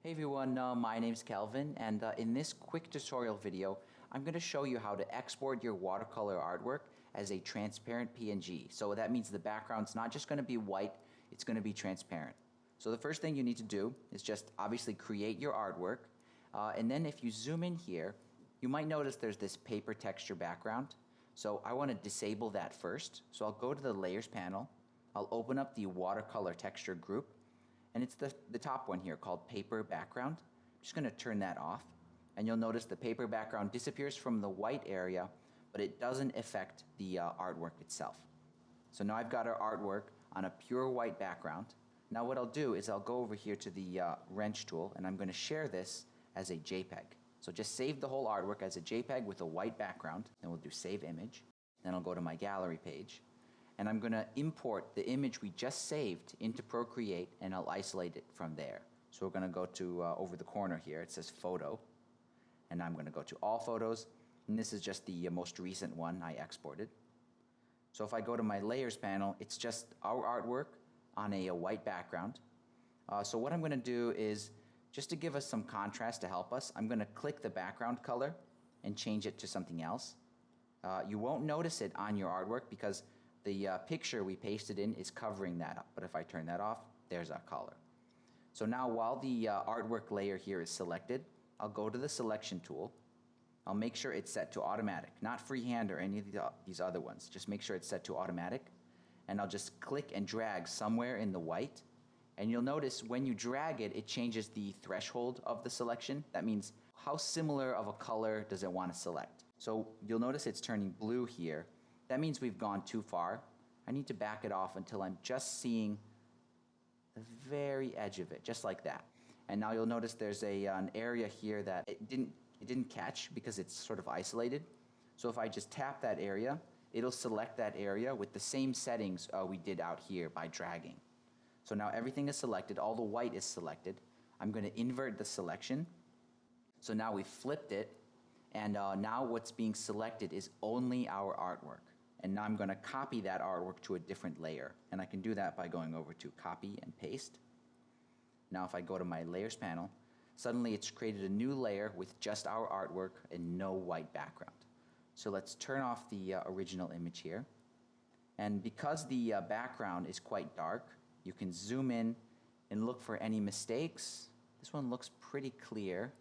Hey everyone, my name's Kelvin, and in this quick tutorial video I'm going to show you how to export your watercolor artwork as a transparent PNG. So that means the background's not just going to be white, it's going to be transparent. So the first thing you need to do is just obviously create your artwork, and then if you zoom in here you might notice there's this paper texture background. So I want to disable that first. So I'll go to the layers panel, I'll open up the watercolor texture group, and it's the top one here called paper background. I'm just going to turn that off, and you'll notice the paper background disappears from the white area, but it doesn't affect the artwork itself. So now I've got our artwork on a pure white background. Now what I'll do is I'll go over here to the wrench tool, and I'm going to share this as a JPEG. So just save the whole artwork as a JPEG with a white background, then we'll do save image. Then I'll go to my gallery page, and I'm going to import the image we just saved into Procreate, and I'll isolate it from there. So we're going to go to over the corner here, it says photo, and I'm going to go to all photos, and this is just the most recent one I exported. So if I go to my layers panel, it's just our artwork on a white background. So what I'm going to do is, just to give us some contrast to help us, I'm going to click the background color and change it to something else. You won't notice it on your artwork because the picture we pasted in is covering that up, but if I turn that off, there's our color. So now while the artwork layer here is selected, I'll go to the selection tool. I'll make sure it's set to automatic, not freehand or any of these other ones. Just make sure it's set to automatic, and I'll just click and drag somewhere in the white, and you'll notice when you drag it, it changes the threshold of the selection. That means how similar of a color does it want to select. So you'll notice it's turning blue here. That means we've gone too far. I need to back it off until I'm just seeing the very edge of it, just like that. And now you'll notice there's an area here that it didn't catch because it's sort of isolated. So if I just tap that area, it'll select that area with the same settings we did out here by dragging. So now everything is selected, all the white is selected. I'm going to invert the selection. So now we've flipped it, and now what's being selected is only our artwork. And now I'm going to copy that artwork to a different layer. And I can do that by going over to copy and paste. Now if I go to my layers panel, suddenly it's created a new layer with just our artwork and no white background. So let's turn off the original image here. And because the background is quite dark, you can zoom in and look for any mistakes. This one looks pretty clear.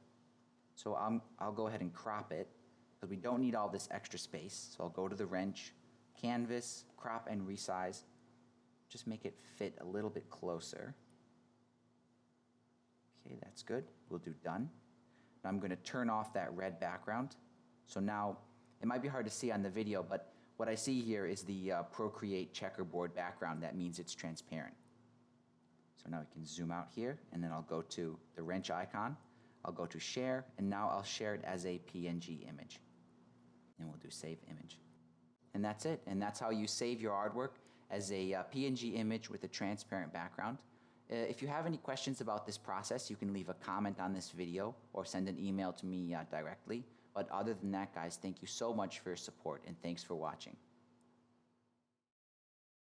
So I'll go ahead and crop it, because we don't need all this extra space. So I'll go to the wrench, canvas, crop and resize. Just make it fit a little bit closer. Okay, that's good. We'll do done. Now I'm going to turn off that red background. So now, it might be hard to see on the video, but what I see here is the Procreate checkerboard background. That means it's transparent. So now we can zoom out here, and then I'll go to the wrench icon. I'll go to share, and now I'll share it as a PNG image. And we'll do save image. And that's it. And that's how you save your artwork as a PNG image with a transparent background. If you have any questions about this process, you can leave a comment on this video or send an email to me directly. But other than that, guys, thank you so much for your support, and thanks for watching.